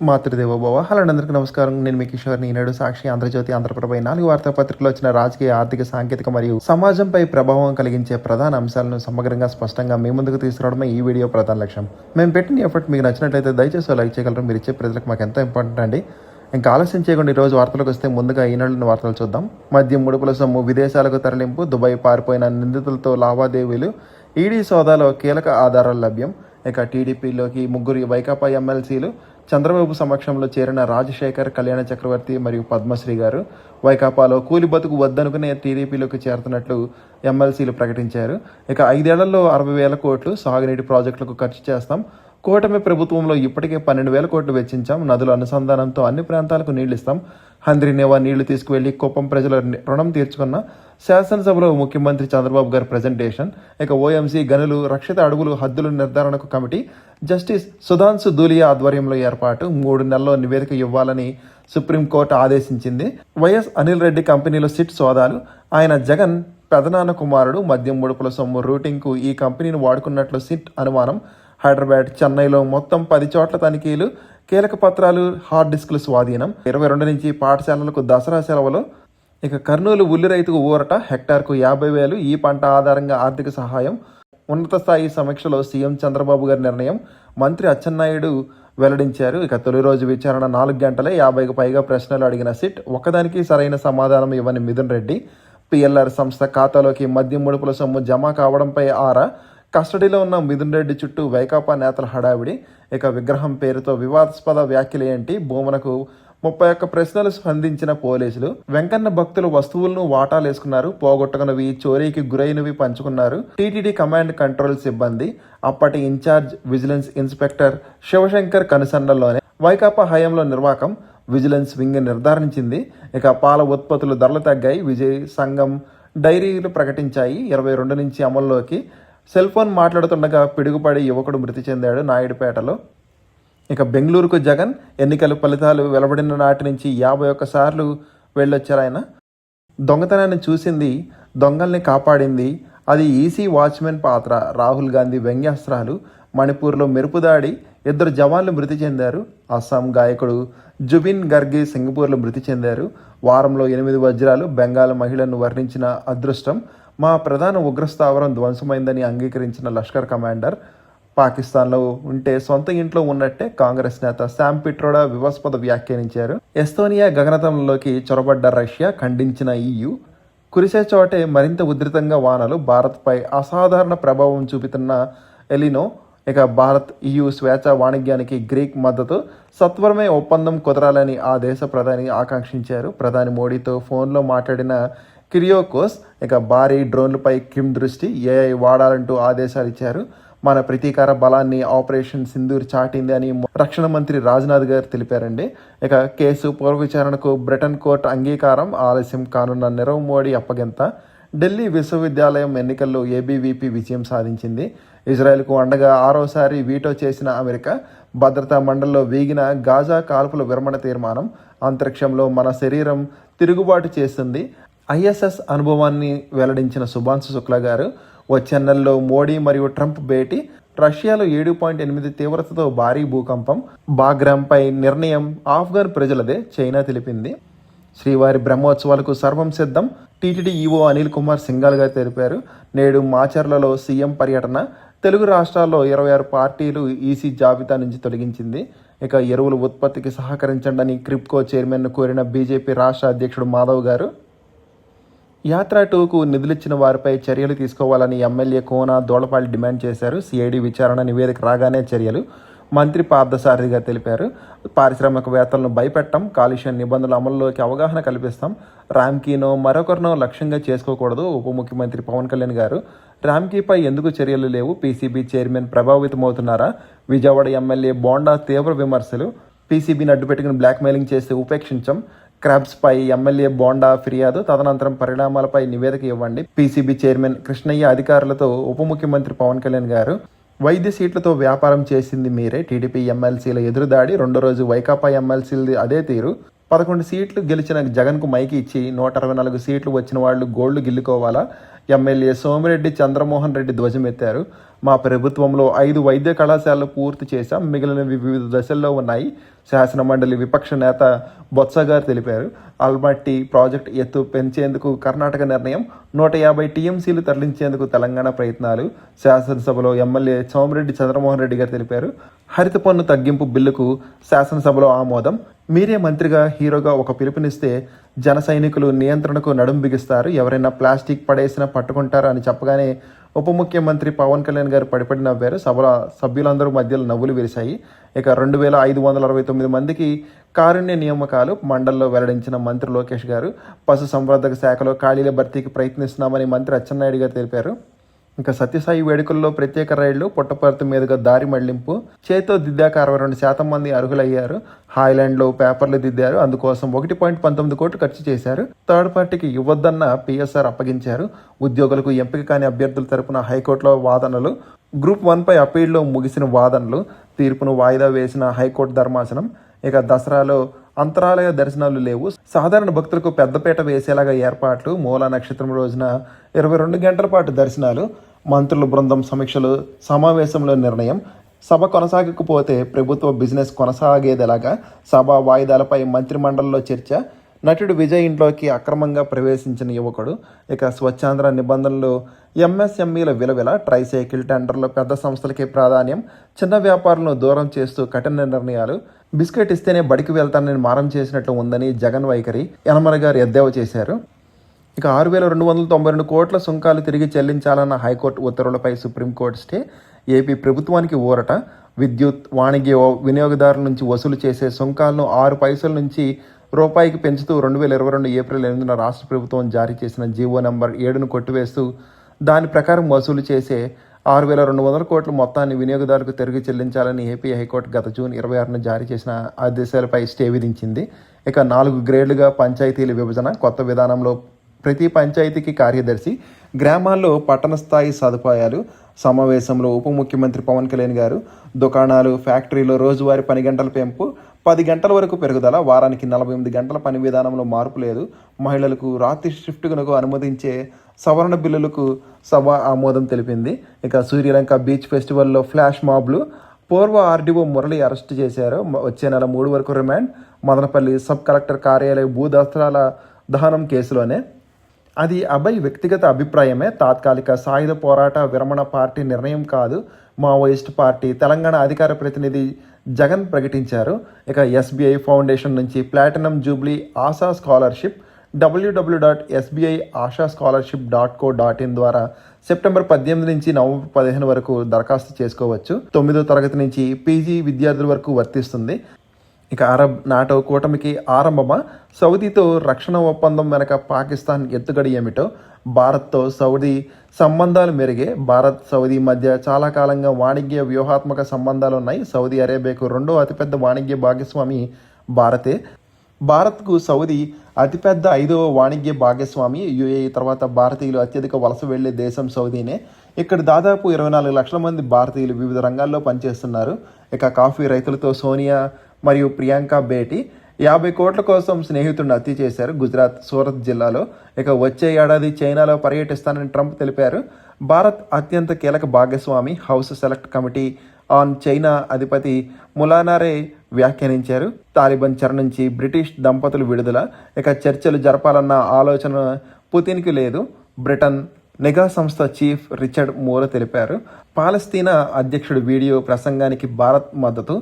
Matrudevobhava. Hello అందరికీ నమస్కారం. నేను మీ కిషోర్ని. ఈనాడు, సాక్షి, ఆంధ్రజ్యోతి, ఆంధ్రప్రభ 4 వార్తాపత్రికల్లో వచ్చిన రాజకీయ, ఆర్థిక, సాంకేతిక మరియు సమాజంపై ప్రభావం కలిగించే ప్రధాన అంశాలను సమగ్రంగా, స్పష్టంగా మీ ముందుకు తీసుకురావడమే ఈ వీడియో ప్రధాన లక్ష్యం. మేము పెట్టిన ఎఫర్ట్ మీకు నచ్చినట్లయితే దయచేసి లైక్ చేయగలరు. మీరు ఇచ్చే ప్రజలకు మాకు ఎంతో ఇంపార్టెంట్ అండి. ఇంకా ఆలస్యం చేయకుండా ఈరోజు వార్తలకు వస్తే ముందుగా ఈనాడులోని వార్తలు చూద్దాం. మద్యం ముడుపుల సొమ్ము విదేశాలకు తరలింపు, దుబాయ్ పారిపోయిన నిందితులతో లావాదేవీలు, ఈడీ సోదాలో కీలక ఆధారాలు లభ్యం. ఇక టీడీపీలోకి ముగ్గురు వైకాపా ఎమ్మెల్సీలు, చంద్రబాబు సమక్షంలో చేరిన రాజశేఖర్, కళ్యాణ చక్రవర్తి మరియు పద్మశ్రీ గారు. వైకాపాలో కూలి బతుకు వద్దనుకునే టీడీపీలోకి చేరుతున్నట్లు ఎమ్మెల్సీలు ప్రకటించారు. ఇక 5 ఏళ్లలో 60,000 కోట్లు సాగునీటి ప్రాజెక్టులకు ఖర్చు చేస్తాం. కూటమి ప్రభుత్వంలో ఇప్పటికే 12,000 కోట్లు వెచ్చించాం. నదుల అనుసంధానంతో అన్ని ప్రాంతాలకు నీళ్లిస్తాం. హంద్రీనేవా నీళ్లు తీసుకువెళ్లి కుప్పం ప్రజల రుణం తీర్చుకున్న శాసనసభలో ముఖ్యమంత్రి చంద్రబాబు గారి ప్రజెంటేషన్. ఇక ఓఎంసీ గనులు, రక్షిత అడవులు హద్దుల నిర్ధారణకు కమిటీ, జస్టిస్ సుధాంశు ధూలియా ఆధ్వర్యంలో ఏర్పాటు. 3 నెలల్లో నివేదిక ఇవ్వాలని సుప్రీంకోర్టు ఆదేశించింది. వైఎస్ అనిల్ రెడ్డి కంపెనీలో సిట్ సోదాలు. ఆయన జగన్ పెదనాన్న కుమారుడు. మద్యం ముడుపుల సొమ్ము రూటింగ్కు ఈ కంపెనీని వాడుకున్నట్లు సిట్ అనుమానం. హైదరాబాద్, చెన్నైలో మొత్తం 10 చోట్ల తనిఖీలు. కీలక పత్రాలు, హార్డ్ డిస్కులు స్వాధీనం. 22 నుంచి పాఠశాలలకు దసరా సెలవులు. ఇక కర్నూలు ఉల్లి రైతుకు ఊరట. హెక్టార్కు 50,000. ఈ పంట ఆధారంగా ఆర్థిక సహాయం. ఉన్నత స్థాయి సమీక్షలో సీఎం చంద్రబాబు గారి నిర్ణయం. మంత్రి అచ్చెన్నాయుడు వెల్లడించారు. ఇక తొలి రోజు విచారణ 4 గంటలే. 50కు పైగా ప్రశ్నలు అడిగిన సిట్. ఒక్కదానికి సరైన సమాధానం ఇవ్వని మిథున్ రెడ్డి. పిఎల్ఆర్ సంస్థ ఖాతాలోకి మద్యం ముడుపుల సొమ్ము జమ కావడంపై ఆరా. కస్టడీలో ఉన్న మిథున్ రెడ్డి చుట్టూ వైకాపా నేతల హడావిడి. ఇక విగ్రహం పేరుతో వివాదాస్పద వ్యాఖ్యలు ఏంటి? భూమునకు 31 ప్రశ్నలు స్పందించిన పోలీసులు. వెంకన్న భక్తులు వస్తువులను వాటాలేసుకున్నారు. పోగొట్టుకున్నవి, చోరీకి గురైనవి పంచుకున్నారు. టీటీడీ కమాండ్ కంట్రోల్ సిబ్బంది. అప్పటి ఇన్ఛార్జ్ విజిలెన్స్ ఇన్స్పెక్టర్ శివశంకర్ కనుసన్నల్లోనే వైకాపా హయాంలో నిర్వాకం. Vigilance wing నిర్ధారించింది. ఇక పాల ఉత్పత్తులు ధరలు తగ్గాయి. విజయ్ సంఘం డైరీలు ప్రకటించాయి. 22 నుంచి అమల్లోకి. సెల్ ఫోన్ మాట్లాడుతుండగా పిడుగుపడి యువకుడు మృతి చెందాడు నాయుడుపేటలో. ఇక బెంగళూరుకు జగన్. ఎన్నికల ఫలితాలు వెలువడిన నాటి నుంచి 51 సార్లు వెళ్ళొచ్చారు ఆయన. దొంగతనాన్ని చూసింది, దొంగల్ని కాపాడింది. అది ఈసీ వాచ్మెన్ పాత్ర. రాహుల్ గాంధీ వ్యంగ్యాస్త్రాలు. మణిపూర్లో మెరుపుదాడి. 2 జవాన్లు మృతి చెందారు. అస్సాం గాయకుడు జుబిన్ గర్గ్ సింగపూర్లో మృతి చెందారు. వారంలో 8 వజ్రాలు. బెంగాల్ మహిళను వర్ణించిన అదృష్టం. మా ప్రధాన ఉగ్రస్థావరం ధ్వంసమైందని అంగీకరించిన లష్కర్ కమాండర్. పాకిస్తాన్లో ఉంటే సొంత ఇంట్లో ఉన్నట్టే. కాంగ్రెస్ నేత శామ్ పిట్రోడా వివాదాస్పద వ్యాఖ్యానించారు. ఎస్తోనియా గగనతలంలోకి చొరబడ్డ రష్యా, ఖండించిన EU. కురిసే చోటే మరింత ఉధృతంగా వానలు. భారత్పై అసాధారణ ప్రభావం చూపుతున్న ఎలినో. ఇక భారత్, EU స్వేచ్ఛ వాణిజ్యానికి గ్రీక్ మద్దతు. సత్వరమే ఒప్పందం కుదరాలని ఆ దేశ ప్రధాని ఆకాంక్షించారు. ప్రధాని మోడీతో ఫోన్లో మాట్లాడిన కిరియోకోస్. ఇక భారీ డ్రోన్లపై కిమ్ దృష్టి. AI వాడాలంటూ ఆదేశాలు ఇచ్చారు. మన ప్రతీకార బలాన్ని ఆపరేషన్ సింధూర్ చాటింది అని రక్షణ మంత్రి రాజ్నాథ్ గారు తెలిపారండి. ఇక కేసు పునర్విచారణకు బ్రిటన్ కోర్టు అంగీకారం. ఆలస్యం కానున్న నీరవ్ మోడీ అప్పగింత. ఢిల్లీ విశ్వవిద్యాలయం ఎన్నికల్లో ABVP విజయం సాధించింది. ఇజ్రాయెల్కు అండగా 6వసారి వీటో చేసిన అమెరికా. భద్రతా మండలిలో వీగిన గాజా కాల్పుల విరమణ తీర్మానం. అంతరిక్షంలో మన శరీరం తిరుగుబాటు చేస్తుంది. ISS అనుభవాన్ని వెల్లడించిన సుభాంశు శుక్లా గారు. వచ్చే నెలలో మోడీ మరియు ట్రంప్ భేటీ. రష్యాలో 7.8 తీవ్రతతో భారీ భూకంపం. బాగ్రామ్పై నిర్ణయం ఆఫ్ఘన్ ప్రజలదే, చైనా తెలిపింది. శ్రీవారి బ్రహ్మోత్సవాలకు సర్వం సిద్ధం. టీటీడీ ఈవో అనిల్ కుమార్ సింఘాల్ గారు తెలిపారు. నేడు మాచర్లలో సీఎం పర్యటన. తెలుగు రాష్ట్రాల్లో 26 పార్టీలు ఈసీ జాబితా నుంచి తొలగించింది. ఇక ఎరువుల ఉత్పత్తికి సహకరించండి క్రిప్కో చైర్మన్ను కోరిన బీజేపీ రాష్ట్ర అధ్యక్షుడు మాధవ్ గారు. యాత్ర 2కు నిధులిచ్చిన వారిపై చర్యలు తీసుకోవాలని ఎమ్మెల్యే కోన దోళపాలి డిమాండ్ చేశారు. సిఐడి విచారణ నివేదిక రాగానే చర్యలు. మంత్రి పార్థసారథి గారు తెలిపారు. పారిశ్రామికవేత్తలను భయపెట్టం. కాలుష్య నిబంధనల అమలులోకి అవగాహన కల్పిస్తాం. ర్యాంకీనో మరొకరినో లక్ష్యంగా చేసుకోకూడదు. ఉప ముఖ్యమంత్రి పవన్ కళ్యాణ్ గారు. ర్యాంకీపై ఎందుకు చర్యలు లేవు? పీసీబీ చైర్మన్ ప్రభావితమవుతున్నారా? విజయవాడ ఎమ్మెల్యే బోండా తీవ్ర విమర్శలు. పీసీబీని అడ్డుపెట్టుకుని బ్లాక్మెయిలింగ్ చేస్తే ఉపేక్షించం. క్రాబ్స్పై ఎమ్మెల్యే బోండా ఫిర్యాదు. తదనంతరం పరిణామాలపై నివేదిక ఇవ్వండి. పీసీబీ చైర్మన్ కృష్ణయ్య అధికారులతో ఉప ముఖ్యమంత్రి పవన్ కళ్యాణ్ గారు. వైద్య సీట్లతో వ్యాపారం చేసింది మీరే. టీడీపీ ఎమ్మెల్సీల ఎదురుదాడి. 2వ రోజు వైకాపా ఎమ్మెల్సీలది అదే తీరు. 11 సీట్లు గెలిచిన జగన్కు మైకి ఇచ్చి 164 సీట్లు వచ్చిన వాళ్ళు గోల్డ్ గిల్లుకోవాలా? ఎమ్మెల్యే సోమిరెడ్డి చంద్రమోహన్ రెడ్డి ధ్వజమెత్తారు. మా ప్రభుత్వంలో 5 వైద్య కళాశాలలు పూర్తి చేశాం, మిగిలినవి వివిధ దశల్లో ఉన్నాయి. శాసన మండలి విపక్ష నేత బొత్స గారు తెలిపారు. ఆల్మట్టి ప్రాజెక్టు ఎత్తు పెంచేందుకు కర్ణాటక నిర్ణయం, 150 టీఎంసీలు తరలించేందుకు తెలంగాణ ప్రయత్నాలు. శాసనసభలో ఎమ్మెల్యే సోమిరెడ్డి చంద్రమోహన్ రెడ్డి గారు తెలిపారు. హరిత పన్ను తగ్గింపు బిల్లుకు శాసనసభలో ఆమోదం. మీరే మంత్రిగా హీరోగా ఒక పిలుపునిస్తే జన సైనికులు నియంత్రణకు నడుం బిగిస్తారు, ఎవరైనా ప్లాస్టిక్ పడేసినా పట్టుకుంటారు అని చెప్పగానే ఉప ముఖ్యమంత్రి పవన్ కళ్యాణ్ గారు పడిపడి నవ్వారు. సభలో సభ్యులందరూ మధ్యలో నవ్వులు విరిశాయి. ఇక 2569 మందికి కారుణ్య నియామకాలు మండలిలో వెల్లడించిన మంత్రి లోకేష్ గారు. పశు సంవర్ధక శాఖలో ఖాళీల భర్తీకి ప్రయత్నిస్తున్నామని మంత్రి అచ్చెన్నాయుడు గారు తెలిపారు. ఇంకా సత్యసాయి వేడుకల్లో ప్రత్యేక రైళ్లు, పుట్టపర్తి మీదుగా దారి మళ్లింపు, చేతితో దిద్దాక 62% మంది అర్హులయ్యారు. హాయ్లాండ్లో పేపర్లు దిద్దారు, అందుకోసం 1.19 కోట్లు ఖర్చు చేశారు. థర్డ్ పార్టీకి ఇవ్వద్దన్న పిఎస్ఆర్ అప్పగించారు. ఉద్యోగులకు ఎంపిక కాని అభ్యర్థుల తరపున హైకోర్టులో వాదనలు. గ్రూప్ 1పై అప్పీల్లో ముగిసిన వాదనలు, తీర్పును వాయిదా వేసిన హైకోర్టు ధర్మాసనం. ఇక దసరాలో అంతరాలయ దర్శనాలు లేవు, సాధారణ భక్తులకు పెద్దపీట వేసేలాగా ఏర్పాట్లు. మూలా నక్షత్రం రోజున 22 గంటల పాటు దర్శనాలు. మంత్రుల బృందం సమీక్షలు, సమావేశంలో నిర్ణయం. సభ కొనసాగకపోతే ప్రభుత్వ బిజినెస్ కొనసాగేదెలాగా? సభ వాయిదాలపై మంత్రి మండలిలో చర్చ. నటుడు విజయ్ ఇంట్లోకి అక్రమంగా ప్రవేశించిన యువకుడు. ఇక స్వచ్ఛాంధ్ర నిబంధనలు, ఎంఎస్ఎంఈల విలువల. ట్రైసైకిల్ టెండర్లో పెద్ద సంస్థలకే ప్రాధాన్యం, చిన్న వ్యాపారులను దూరం చేస్తూ కఠిన నిర్ణయాలు. బిస్కెట్ ఇస్తేనే బడికి వెళ్తానని మారం చేసినట్లు ఉందని జగన్ వైఖరి. యనమల గారు ఎద్దేవా చేశారు. ఇక 6292 కోట్ల సుంకాలు తిరిగి చెల్లించాలన్న హైకోర్టు ఉత్తర్వులపై సుప్రీంకోర్టు స్టే. ఏపీ ప్రభుత్వానికి ఊరట. విద్యుత్ వాణిజ్య వినియోగదారుల నుంచి వసూలు చేసే సుంకాలను 6 పైసల నుంచి రూపాయికి పెంచుతూ 2022 ఏప్రిల్ 8న రాష్ట్ర ప్రభుత్వం జారీ చేసిన జీవో నెంబర్ 7ను కొట్టివేస్తూ దాని ప్రకారం వసూలు చేసే 6200 కోట్ల మొత్తాన్ని వినియోగదారులకు తిరిగి చెల్లించాలని ఏపీ హైకోర్టు గత జూన్ 26న జారీ చేసిన ఆదేశాలపై స్టే విధించింది. ఇక 4 గ్రేడ్లుగా పంచాయతీల విభజన. కొత్త విధానంలో ప్రతి పంచాయతీకి కార్యదర్శి, గ్రామాల్లో పట్టణ స్థాయి సదుపాయాలు. సమావేశంలో ఉప ముఖ్యమంత్రి పవన్ కళ్యాణ్ గారు. దుకాణాలు, ఫ్యాక్టరీలో రోజువారీ పని గంటల పెంపు, 10 గంటల వరకు పెరుగుదల. వారానికి 48 గంటల పని విధానంలో మార్పు లేదు. మహిళలకు రాత్రి షిఫ్ట్కు అనుమతించే సవరణ బిల్లులకు సభ ఆమోదం తెలిపింది. ఇక సూర్యలంక బీచ్ ఫెస్టివల్లో ఫ్లాష్ మాబ్లు. పూర్వ ఆర్డీఓ మురళి అరెస్టు చేశారు. వచ్చే నెల 3 వరకు రిమాండ్. మదనపల్లి సబ్ కలెక్టర్ కార్యాలయ భూదస్త్రాల దహనం కేసులోనే. అది అభయ్ వ్యక్తిగత అభిప్రాయమే, తాత్కాలిక సాయుధ పోరాట విరమణ పార్టీ నిర్ణయం కాదు, మావోయిస్ట్ పార్టీ. తెలంగాణ అధికార ప్రతినిధి జగన్ ప్రకటించారు. ఇక ఎస్బీఐ ఫౌండేషన్ నుంచి platinum Jubilee ASHA scholarship. www.sbiashaScholarship.co.in ద్వారా సెప్టెంబర్ 18 నుంచి నవంబర్ 15 వరకు దరఖాస్తు చేసుకోవచ్చు. 9వ తరగతి నుంచి పీజీ విద్యార్థుల వరకు వర్తిస్తుంది. ఇక అరబ్ నాటో కూటమికి ఆరంభమా? సౌదీతో రక్షణ ఒప్పందం వెనక పాకిస్తాన్ ఎత్తుగడ ఏమిటో? భారత్తో సౌదీ సంబంధాలు మెరుగే. భారత్ సౌదీ మధ్య చాలా కాలంగా వాణిజ్య వ్యూహాత్మక సంబంధాలు ఉన్నాయి. సౌదీ అరేబియాకు 2వ అతిపెద్ద వాణిజ్య భాగస్వామి భారతే. భారత్కు సౌదీ అతిపెద్ద 5వ వాణిజ్య భాగస్వామి. యుఏఈ తర్వాత భారతీయులు అత్యధిక వలస వెళ్లే దేశం సౌదీనే. ఇక్కడ దాదాపు 24 లక్షల మంది భారతీయులు వివిధ రంగాల్లో పనిచేస్తున్నారు. ఇక కాఫీ రైతులతో సోనియా మరియు ప్రియాంక భేటీ. 50 కోట్ల కోసం స్నేహితుడిని హత్య చేశారు గుజరాత్ సూరత్ జిల్లాలో. ఇక వచ్చే ఏడాది చైనాలో పర్యటిస్తానని ట్రంప్ తెలిపారు. భారత్ అత్యంత కీలక భాగస్వామి. House select committee on China అధిపతి ములానారే వ్యాఖ్యానించారు. తాలిబాన్ చెర నుంచి బ్రిటిష్ దంపతులు విడుదల. ఇక చర్చలు జరపాలన్న ఆలోచన పుతిన్కి లేదు. బ్రిటన్ నిఘా సంస్థ చీఫ్ రిచర్డ్ మూర్ తెలిపారు. పాలస్తీనా అధ్యక్షుడు వీడియో ప్రసంగానికి భారత్ మద్దతు.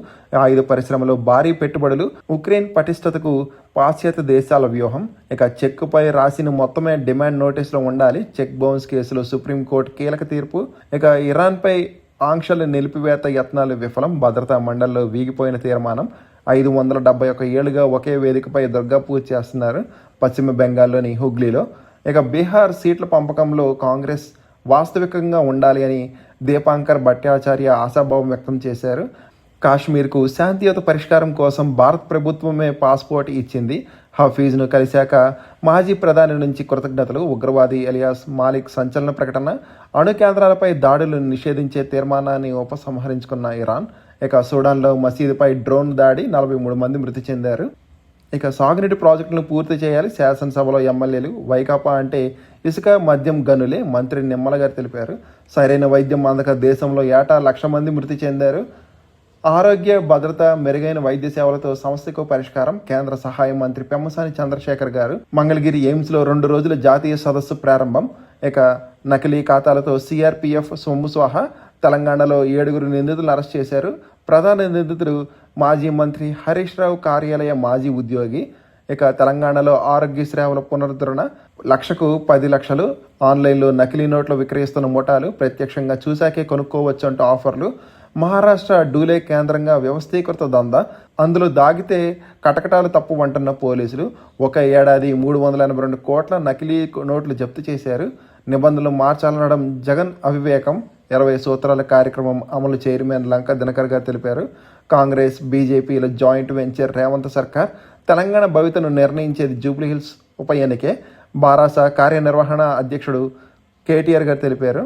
ఆయుధ పరిశ్రమలో భారీ పెట్టుబడులు. ఉక్రెయిన్ పటిష్టతకు పాశ్చాత్య దేశాల వ్యూహం. ఇక చెక్కుపై రాసిన మొత్తమే డిమాండ్ నోటీసులో ఉండాలి. చెక్ బౌన్స్ కేసులో సుప్రీంకోర్టు కీలక తీర్పు. ఇక ఇరాన్పై ఆంక్షల నిలిపివేత యత్నాలు విఫలం. భద్రతా మండలిలో వీగిపోయిన తీర్మానం. 571 ఏళ్లుగా ఒకే వేదికపై దుర్గా పూజ చేస్తున్నారు పశ్చిమ బెంగాల్లోని హుగ్లీలో. ఇక బీహార్ సీట్ల పంపకంలో కాంగ్రెస్ వాస్తవికంగా ఉండాలి అని దీపాంకర్ భట్టాచార్య ఆశాభావం వ్యక్తం చేశారు. కాశ్మీర్కు శాంతియుత పరిష్కారం కోసం భారత ప్రభుత్వమే పాస్పోర్ట్ ఇచ్చింది. హఫీజ్ను కలిశాక మాజీ ప్రధాని నుంచి కృతజ్ఞతలు. ఉగ్రవాది ఎలియాస్ మాలిక్ సంచలన ప్రకటన. అణు కేంద్రాలపై దాడులను నిషేధించే తీర్మానాన్ని ఉపసంహరించుకున్న ఇరాన్. ఇక సూడాన్లో మసీదుపై డ్రోన్ దాడి, 43 మంది మృతి చెందారు. ఇక సాగునీటి ప్రాజెక్టులను పూర్తి చేయాలి. శాసనసభలో ఎమ్మెల్యేలు. వైకాపా అంటే ఇసుక మద్యం గనులే మంత్రి నిమ్మల గారు తెలిపారు. సరైన వైద్యం అందక దేశంలో ఏటా 1,00,000 మంది మృతి చెందారు. ఆరోగ్య భద్రత, మెరుగైన వైద్య సేవలతో సమస్యకు పరిష్కారం. కేంద్ర సహాయ మంత్రి పెమ్మసాని చంద్రశేఖర్ గారు మంగళగిరి ఎయిమ్స్లో 2 రోజుల జాతీయ సదస్సు ప్రారంభం. ఇక నకిలీ ఖాతాలతో సిఆర్పిఎఫ్ సొమ్ము స్వాహా. తెలంగాణలో 7 నిందితులను అరెస్ట్ చేశారు. ప్రధాన నిందితుడు మాజీ మంత్రి హరీష్ రావు కార్యాలయ మాజీ ఉద్యోగి. ఇక తెలంగాణలో ఆరోగ్య సేవల పునరుద్ధరణ. 1,00,000కు 10 లక్షలు. ఆన్లైన్లో నకిలీ నోట్లు విక్రయిస్తున్న ముఠాలు. ప్రత్యక్షంగా చూశాకే కొనుక్కోవచ్చు అంటూ ఆఫర్లు. మహారాష్ట్ర డూలే కేంద్రంగా వ్యవస్థీకృత దందా. అందులో దాగితే కటకటాలు తప్పు అంటున్న పోలీసులు. ఒక ఏడాది 382 కోట్ల నకిలీ నోట్లు జప్తు చేశారు. నిబంధనలు మార్చాలనడం జగన్ అవివేకం. 20 సూత్రాల కార్యక్రమం అమలు చైర్మన్ లంక దినకర్ గారు తెలిపారు. కాంగ్రెస్, బీజేపీల జాయింట్ వెంచర్ రేవంత్ సర్కార్. తెలంగాణ భవితను నిర్ణయించేది జూబ్లీహిల్స్ ఉప ఎన్నికే. బారాస కార్యనిర్వహణ అధ్యక్షుడు కేటీఆర్ గారు తెలిపారు.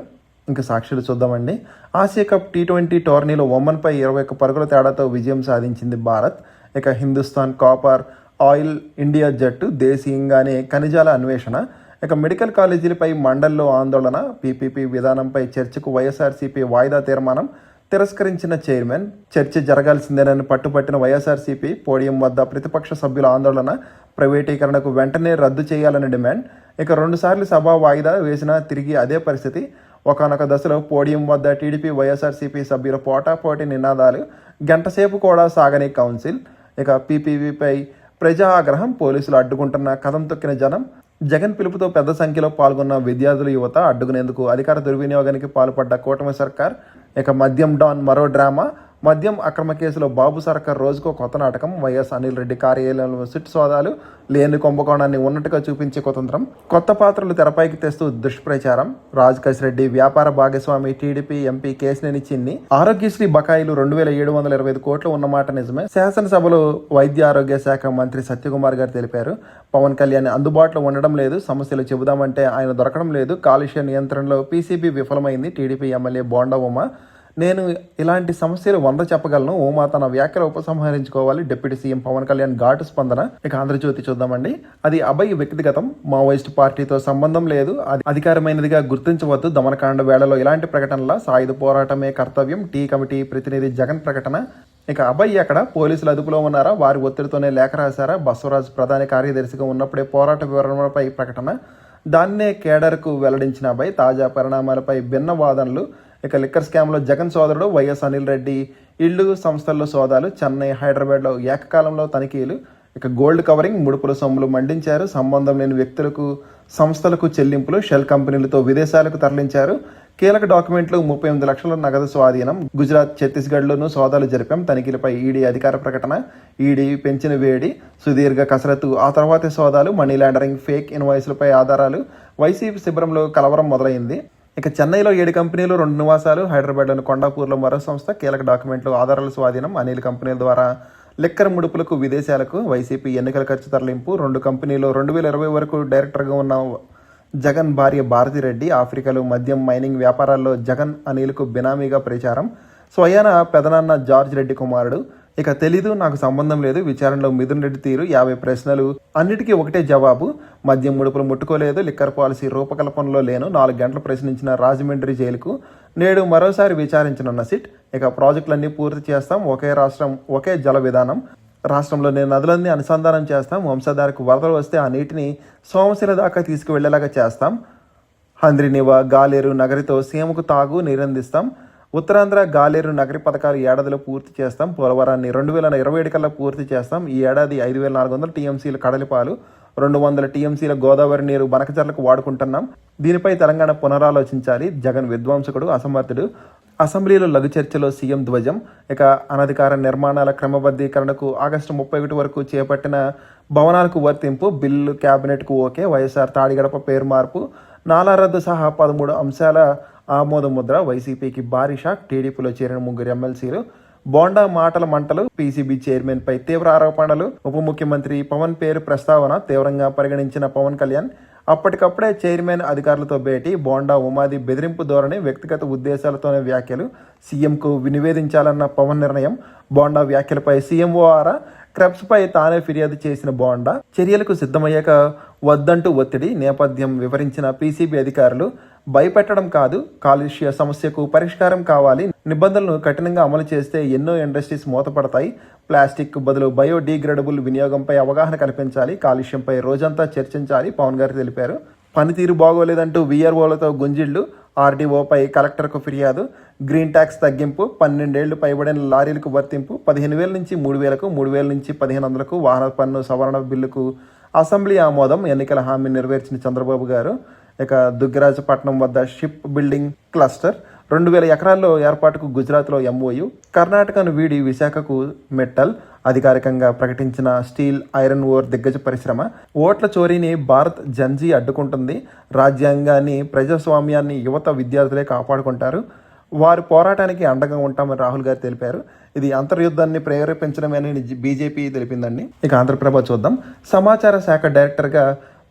ఇంకా సాక్షులు చూద్దామండి. ఆసియా కప్ T20 టోర్నీలో ఒమన్పై 21 పరుగుల తేడాతో విజయం సాధించింది భారత్. ఇక హిందుస్థాన్ కాపర్ ఆయిల్ ఇండియా జట్టు దేశీయంగానే ఖనిజాల అన్వేషణ. ఇక మెడికల్ కాలేజీలపై మండల్లో ఆందోళన. పీపీపీ విధానంపై చర్చకు వైఎస్ఆర్సీపీ వాయిదా తీర్మానం తిరస్కరించిన చైర్మన్. చర్చ జరగాల్సిందేనని పట్టుపట్టిన వైఎస్ఆర్సీపీ పోడియం వద్ద ప్రతిపక్ష సభ్యుల ఆందోళన. ప్రైవేటీకరణకు వెంటనే రద్దు చేయాలని డిమాండ్. ఇక 2 సార్లు సభ వాయిదా వేసినా తిరిగి అదే పరిస్థితి. ఒకనొక దశలో పోడియం వద్ద టీడీపీ, వైఎస్ఆర్సీపీ సభ్యుల పోటాపోటీ నినాదాలు. గంటసేపు కూడా సాగని కౌన్సిల్. ఇక పీపీపీపై ప్రజా ఆగ్రహం. పోలీసులు అడ్డుకుంటున్న కదం తొక్కిన జనం. జగన్ పిలుపుతో పెద్ద సంఖ్యలో పాల్గొన్న విద్యార్థులు, యువత. అడ్డుకునేందుకు అధికార దుర్వినియోగానికి పాల్పడ్డ కూటమి సర్కార్. ఇక మద్యం డాన్ మరో డ్రామా. మద్యం అక్రమ కేసులో బాబు సర్కార్ రోజుకో కొత్త నాటకం. వైఎస్ అనిల్ రెడ్డి కార్యాలయంలో సిట్ సోదాలు. లేని కుంభకోణాన్ని ఉన్నట్టుగా చూపించే కుతంత్రం. కొత్త పాత్రలు తెరపైకి తెస్తూ దుష్ప్రచారం. రాజ్ కసిరెడ్డి వ్యాపార భాగస్వామి టీడీపీ ఎంపీ కేశినేని చిన్ని. ఆరోగ్యశ్రీ బకాయిలు 2,725 కోట్లు ఉన్నమాట నిజమే. శాసనసభలో వైద్య ఆరోగ్య శాఖ మంత్రి సత్యకుమార్ గారు తెలిపారు. పవన్ కళ్యాణ్ అందుబాటులో ఉండడం లేదు. సమస్యలు చెబుదామంటే ఆయన దొరకడం లేదు. కాలుష్య నియంత్రణలో పీసీబీ విఫలమైంది. TDP MLA bonda Uma. నేను ఇలాంటి సమస్యలు 100 చెప్పగలను. ఉమా తన వ్యాఖ్యలు ఉపసంహరించుకోవాలి. డిప్యూటీ సీఎం పవన్ కళ్యాణ్ ఘాటు స్పందన. ఇక ఆంధ్రజ్యోతి చూద్దామండి. అది అభయ్ వ్యక్తిగతం. మావోయిస్ట్ పార్టీతో సంబంధం లేదు. అది అధికారమైనదిగా గుర్తించవద్దు. దమనకాండ వేళలో ఇలాంటి ప్రకటనల సాయుధ పోరాటమే కర్తవ్యం. టీ కమిటీ ప్రతినిధి జగన్ ప్రకటన. ఇక అభయ్ ఎక్కడ? పోలీసులు అదుపులో ఉన్నారా? వారి ఒత్తిడితోనే లేఖ రాశారా? బస్వరాజ్ ప్రధాని కార్యదర్శిగా ఉన్నప్పుడే పోరాట వివరణపై ప్రకటన. దాన్నే కేడర్కు వెల్లడించిన అభయ్. తాజా పరిణామాలపై భిన్న వాదనలు. ఇక లిక్కర్ స్కామ్లో జగన్ సోదరుడు వైఎస్ అనిల్ రెడ్డి ఇళ్లు, సంస్థల్లో సోదాలు. చెన్నై, హైదరాబాద్లో ఏకకాలంలో తనిఖీలు. ఇక గోల్డ్ కవరింగ్. ముడుపుల సొమ్ములు మండించారు. సంబంధం లేని వ్యక్తులకు, సంస్థలకు చెల్లింపులు. షెల్ కంపెనీలతో విదేశాలకు తరలించారు. కీలక డాక్యుమెంట్లు. 38 లక్షల నగదు స్వాధీనం. గుజరాత్, ఛత్తీస్గఢ్లోనూ సోదాలు జరిపాం. తనిఖీలపై ఈడీ అధికార ప్రకటన. ఈడీ పెంచిన వేడి. సుదీర్ఘ కసరత్తు. ఆ తర్వాతే సోదాలు. మనీ లాండరింగ్, ఫేక్ ఇన్వాయిస్లపై ఆధారాలు. వైసీపీ శిబిరంలో కలవరం మొదలైంది. ఇక చెన్నైలో 7 కంపెనీలు, 2 నివాసాలు. హైదరాబాద్లోని కొండాపూర్లో మరో సంస్థ. కీలక డాక్యుమెంట్లు, ఆధారాల స్వాధీనం. అనిల్ కంపెనీల ద్వారా లిక్కర్ ముడుపులకు, విదేశాలకు. వైసీపీ ఎన్నికల ఖర్చు తరలింపు. 2 కంపెనీలు. 2020 వరకు డైరెక్టర్గా ఉన్న జగన్ భార్య భారతిరెడ్డి. ఆఫ్రికాలో మద్యం, మైనింగ్ వ్యాపారాల్లో జగన్, అనిల్కు బినామీగా ప్రచారం. స్వయాన పెదనాన్న జార్జ్ రెడ్డి కుమారుడు. ఇక తెలీదు, నాకు సంబంధం లేదు. విచారణలో మిథున్ రెడ్డి తీరు. 50 ప్రశ్నలు, అన్నిటికీ ఒకటే జవాబు. మద్యం ముడుపులు ముట్టుకోలేదు. లిక్కర్ పాలసీ రూపకల్పనలో లేను. 4 గంటలు ప్రశ్నించిన రాజమండ్రి జైలుకు. నేడు మరోసారి విచారించనున్న సిట్. ఇక ప్రాజెక్టులన్నీ పూర్తి చేస్తాం. ఒకే రాష్ట్రం, ఒకే జల విధానం. రాష్ట్రంలోని నదులన్నీ అనుసంధానం చేస్తాం. వంశధారకు వరదలు వస్తే ఆ నీటిని సోమశిల దాకా తీసుకువెళ్లేలాగా చేస్తాం. హంద్రినివా, గాలేరు నగరితో సీమకు తాగు నీరందిస్తాం. ఉత్తరాంధ్ర, గాలేరు నగరి పథకాలు ఏడాదిలో పూర్తి చేస్తాం. పోలవరాన్ని 2027 కల్లా పూర్తి చేస్తాం. ఈ ఏడాది 5,400 టీఎంసీల కడలిపాలు, 200 టీఎంసీల గోదావరి నీరు బనకచర్లకు వాడుకుంటున్నాం. దీనిపై తెలంగాణ పునరాలోచించాలి. జగన్ విధ్వంసకుడు, అసమర్థుడు. అసెంబ్లీలో లఘు చర్చలో సీఎం ధ్వజం. ఇక అనధికార నిర్మాణాల క్రమబద్ధీకరణకు ఆగస్టు 31 వరకు చేపట్టిన భవనాలకు వర్తింపు. బిల్లు క్యాబినెట్కు ఓకే. వైఎస్ఆర్ తాడిగడప పేరు మార్పు. నాలా రద్దు సహా 13 అంశాల ఆమోద ముద్ర. వైసీపీకి భారీ షాక్. టీడీపీలో చేరిన 3 ఎమ్మెల్సీలు. బోండా మాటల మంటలు. పీసీబీ చైర్మన్ పై తీవ్ర ఆరోపణలు. ఉప ముఖ్యమంత్రి పవన్ పేరు ప్రస్తావన తీవ్రంగా పరిగణించిన పవన్ కళ్యాణ్. అప్పటికప్పుడే చైర్మన్ అధికారులతో భేటీ. బోండా ఉమాది బెదిరింపు ధోరణి, వ్యక్తిగత ఉద్దేశాలతోనే వ్యాఖ్యలు. సీఎంకు నివేదించాలన్న పవన్ నిర్ణయం. బోండా వ్యాఖ్యలపై సీఎంఓ ఆరా. క్రెప్స్పై తానే ఫిర్యాదు చేసిన బోండా చర్యలకు సిద్ధమయ్యాక వద్దంటూ ఒత్తిడి నేపథ్యం వివరించిన పీసీబీ అధికారులు భయపెట్టడం కాదు, కాలుష్య సమస్యకు పరిష్కారం కావాలి, నిబంధనలను కఠినంగా అమలు చేస్తే ఎన్నో ఇండస్ట్రీస్ మూతపడతాయి, ప్లాస్టిక్ బదులు బయోడీగ్రేడబుల్ వినియోగంపై అవగాహన కల్పించాలి, కాలుష్యంపై రోజంతా చర్చించాలి పవన్ గారు తెలిపారు. పనితీరు బాగోలేదంటూ వీఆర్ఓలతో గుంజిళ్లు, ఆర్డీఓపై కలెక్టర్కు ఫిర్యాదు, గ్రీన్ ట్యాక్స్ తగ్గింపు, 12 ఏళ్లు పైబడిన లారీలకు వర్తింపు, 15,000 నుంచి 3,000కు, 3,000 నుంచి 1,500కు వాహన పన్ను సవరణ బిల్లుకు అసెంబ్లీ ఆమోదం. ఎన్నికల హామీ నెరవేర్చిన చంద్రబాబు గారు. ఇక దుగ్గరాజపట్నం వద్ద షిప్ బిల్డింగ్ క్లస్టర్ 2,000 ఎకరాల్లో ఏర్పాటుకు గుజరాత్లో ఎంఓయు, కర్ణాటకను వీడి విశాఖకు మెట్టల్ అధికారికంగా ప్రకటించిన స్టీల్ ఐరన్ ఓర్ దిగ్గజ పరిశ్రమ. ఓట్ల చోరీని భారత్ జన్జీ అడ్డుకుంటుంది, రాజ్యాంగాన్ని ప్రజాస్వామ్యాన్ని యువత విద్యార్థులే కాపాడుకుంటారు, వారి పోరాటానికి అండగా ఉంటామని రాహుల్ గారు తెలిపారు. ఇది అంతర్యుద్ధాన్ని ప్రేరేపించడమేనని బీజేపీ తెలిపిందండి. ఇక ఆంధ్రప్రభ చూద్దాం. సమాచార శాఖ డైరెక్టర్గా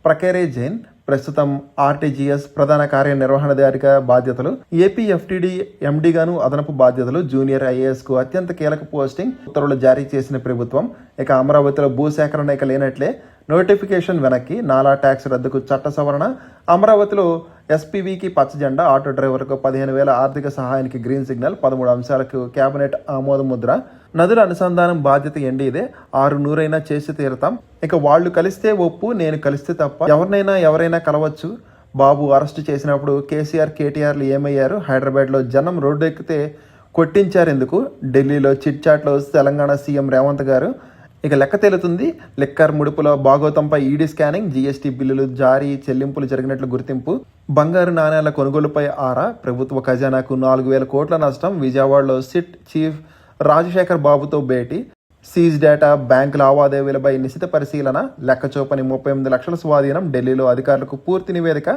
ప్రకేరే జైన్, ప్రస్తుతం ఆర్టీజీఎస్ ప్రధాన కార్యనిర్వహణాధికారిగా బాధ్యతలు, ఏపీ ఎఫ్టీడీ ఎండీగాను అదనపు బాధ్యతలు, జూనియర్ ఐఏఎస్కు అత్యంత కీలక పోస్టింగ్, ఉత్తర్వులు జారీ చేసిన ప్రభుత్వం. ఇక అమరావతిలో భూసేకరణ ఇక లేనట్లే, నోటిఫికేషన్ వెనక్కి, నాలా ట్యాక్స్ రద్దుకు చట్ట సవరణ, అమరావతిలో ఎస్పీవీకి పచ్చ జెండా, ఆటో డ్రైవర్కు 15,000 ఆర్థిక సహాయానికి గ్రీన్ సిగ్నల్, 13 అంశాలకు కేబినెట్ ఆమోద ముద్ర, నదుల అనుసంధానం బాధ్యత ఎన్డీదే, 600 చేసి తీరతాం, ఇక వాళ్ళు కలిస్తే ఒప్పు, నేను కలిస్తే తప్ప, ఎవరైనా కలవచ్చు, బాబు అరెస్టు చేసినప్పుడు కేసీఆర్ కేటీఆర్లు ఏమయ్యారు, హైదరాబాద్లో జనం రోడ్డు ఎక్కితే కొట్టించారెందుకు, ఢిల్లీలో చిట్ చాట్లో తెలంగాణ సీఎం రేవంత్ గారు. ఇక లెక్క తేలుతుంది. లిక్కర్ ముడుపులో భాగోతంపై ఈడీ స్కానింగ్, జీఎస్టీ బిల్లులు జారీ, చెల్లింపులు జరిగినట్లు గుర్తింపు, బంగారు నాణేల కొనుగోలుపై ఆరా, ప్రభుత్వ ఖజానాకు 4,000 కోట్ల నష్టం, విజయవాడలో సిట్ చీఫ్ రాజశేఖర్ బాబుతో భేటీ, సీజ్ డేటా, బ్యాంకు లావాదేవీలపై నిశిత పరిశీలన, లెక్కచూపని 38 లక్షల స్వాధీనం, ఢిల్లీలో అధికారులకు పూర్తి నివేదిక,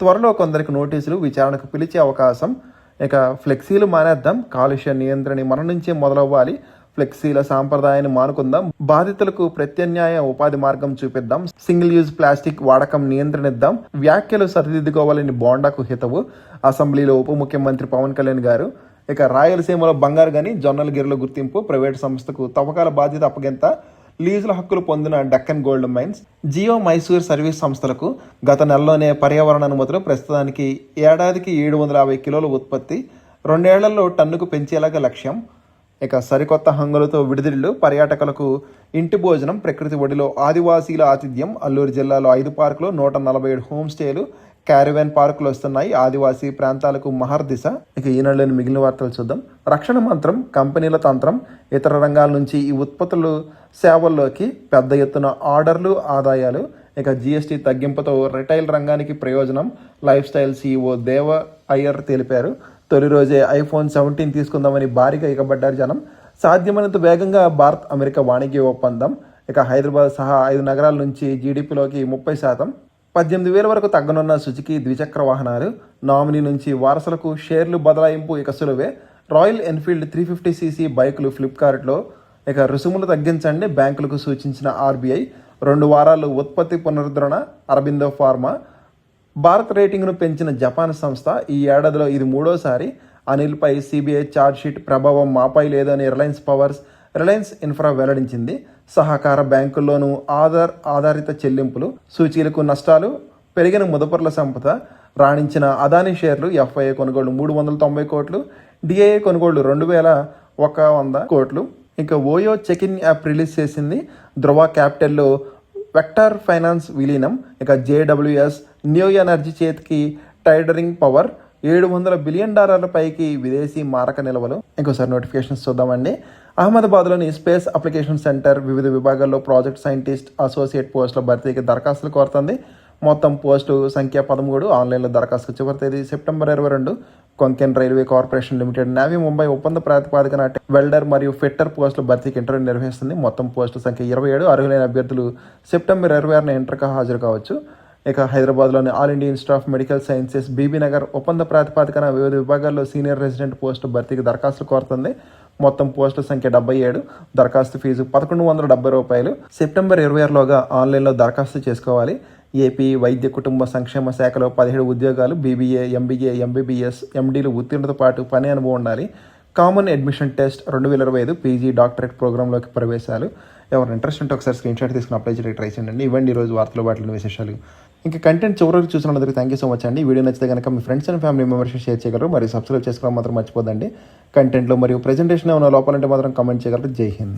త్వరలో కొందరికి నోటీసులు, విచారణకు పిలిచే అవకాశం. ఇక ఫ్లెక్సీలు మానేద్దాం, కాలుష్య నియంత్రణ మన నుంచే మొదలవ్వాలి, ఫ్లెక్సీల సాంప్రదాయాన్ని మానుకుందాం, బాధితులకు ప్రత్యామ్నాయ ఉపాధి మార్గం చూపిద్దాం, సింగిల్ యూజ్ ప్లాస్టిక్ వాడకం నియంత్రణిద్దాం, వ్యాఖ్యలు సరిదిద్దుకోవాలని బోండాకు హితవు, అసెంబ్లీలో ఉప ముఖ్యమంత్రి పవన్ కళ్యాణ్ గారు. ఇక రాయలసీమలో బంగారు గని, జొన్నలగిరిలో గుర్తింపు, ప్రైవేటు సంస్థకు తవ్వకాల బాధ్యత అప్పగింత, లీజుల హక్కులు పొందిన Deccan gold mines, Geo Mysore service సంస్థలకు గత నెలలోనే పర్యావరణ అనుమతులు, ప్రస్తుతానికి ఏడాదికి 750 కిలోల ఉత్పత్తి, 2 ఏళ్లలో టన్నుకు పెంచేలాగా లక్ష్యం. ఇక సరికొత్త హంగులతో విడుదలలు, పర్యాటకులకు ఇంటి భోజనం, ప్రకృతి ఒడిలో ఆదివాసీల ఆతిథ్యం, అల్లూరు జిల్లాలో 5 పార్కులు, 147 హోమ్ స్టేలు, క్యారివాన్ పార్కులు వస్తున్నాయి, ఆదివాసీ ప్రాంతాలకు మహర్దిశ. ఇక ఈనాడులోని మిగిలిన వార్తలు చూద్దాం. రక్షణ మంత్రం, కంపెనీల తంత్రం, ఇతర రంగాల నుంచి ఈ ఉత్పత్తులు సేవల్లోకి, పెద్ద ఎత్తున ఆర్డర్లు, ఆదాయాలు. ఇక జీఎస్టీ తగ్గింపుతో రిటైల్ రంగానికి ప్రయోజనం, లైఫ్ స్టైల్ సీఈఓ దేవ అయ్యర్ తెలిపారు. తొలి రోజే ఐఫోన్ 17 తీసుకుందామని భారీగా ఎగబడ్డారు జనం. సాధ్యమైనంత వేగంగా భారత్ అమెరికా వాణిజ్య ఒప్పందం. ఇక హైదరాబాద్ సహా 5 నగరాల నుంచి జీడీపీలోకి 30%, 18,000 వరకు తగ్గనున్న సుజుకి ద్విచక్ర వాహనాలు, నామినీ నుంచి వారసులకు షేర్లు బదలాయింపు ఇక సులువే, రాయల్ ఎన్ఫీల్డ్ 350cc బైకులు ఫ్లిప్కార్ట్లో. ఇక రుసుములు తగ్గించండి, బ్యాంకులకు సూచించిన ఆర్బీఐ. 2 వారాలు ఉత్పత్తి పునరుద్ధరణ, అరబిందో ఫార్మా. భారత్ రేటింగ్ను పెంచిన జపాన్ సంస్థ, ఈ ఏడాదిలో ఇది 3వసారి. అనిల్పై సిబిఐ ఛార్జ్షీట్ ప్రభావం మాపై లేదని రిలయన్స్ ఇన్ఫ్రా వెల్లడించింది. సహకార బ్యాంకుల్లోనూ ఆధారిత చెల్లింపులు, సూచీలకు నష్టాలు, పెరిగిన ముదపర్ల సంపద, రాణించిన అదానీ షేర్లు, ఎఫ్ఐఏ కొనుగోళ్లు 390 కోట్లు, డిఐఏ కొనుగోళ్లు 2,100 కోట్లు. ఇంకా OYO check in app release చేసింది. ధృవ క్యాపిటల్లో వెక్టార్ ఫైనాన్స్ విలీనం. ఇక జేడబ్ల్యూఎస్ న్యూ ఎనర్జీ చేతికి టైడరింగ్ పవర్, $700 బిలియన్ పైకి విదేశీ మారక నిల్వలు. ఇంకోసారి నోటిఫికేషన్స్ చూద్దామండి. అహ్మదాబాద్లోని స్పేస్ అప్లికేషన్ సెంటర్ వివిధ విభాగాల్లో ప్రాజెక్ట్ సైంటిస్ట్, అసోసియేట్ పోస్టుల భర్తీకి దరఖాస్తులు కోరుతుంది. మొత్తం పోస్టు సంఖ్య 13. ఆన్లైన్లో దరఖాస్తు చివరి తేదీ September 22. Konkan railway corporation limited navy Mumbai ఒప్పంద ప్రాతిపాదికన వెల్డర్ మరియు ఫిట్టర్ పోస్టుల భర్తీకి ఇంటర్వ్యూ నిర్వహిస్తుంది. మొత్తం పోస్టుల సంఖ్య 27. అర్హులైన అభ్యర్థులు సెప్టెంబర్ 26న ఇంటర్గా హాజరు కావచ్చు. ఇక హైదరాబాద్లోని all India Institute of Medical Sciences BB Nagar ఒప్పంద ప్రాతిపాదికన వివిధ విభాగాల్లో సీనియర్ రెసిడెంట్ పోస్టు భర్తీకి దరఖాస్తులు కోరుతుంది. మొత్తం పోస్టుల సంఖ్య 77. దరఖాస్తు ఫీజు $1,170. సెప్టెంబర్ 26లోగా ఆన్లైన్లో దరఖాస్తు చేసుకోవాలి. ఏపీ వైద్య కుటుంబ సంక్షేమ శాఖలో 17 ఉద్యోగాలు. బీబీఏ, ఎంబీఏ, ఎంబీబీఎస్, ఎండీలు ఉత్తీర్ణతో పాటు పని అనుభవం ఉండాలి. Common admission test 2025 PG doctorate ప్రోగ్రాంలోకి ప్రవేశాలు. ఎవరు ఇంట్రెస్ట్ ఉంటే ఒకసారి స్క్రీన్ షాట్ తీసుకుని అప్లై చేయడానికి ట్రై చేయండి. ఇవ్వండి ఈరోజు వార్తలు వాటిలో విశేషాలు. ఇంకా కంటెంట్ చివరికి చూసినందుకు థ్యాంక్ యూ సో మచ్ అండి. వీడియో నచ్చితే కనుక మీ friends and family members share చేయగలరు. మరియు సబ్స్క్రైబ్ చేసుకోవడం మాత్రం మర్చిపోదండి. కంటెంట్లో మరియు ప్రెజెంటేషన్ ఏమైనా లోపాలంటే మాత్రం కామెంట్ చేయగలరు. జై హింద్.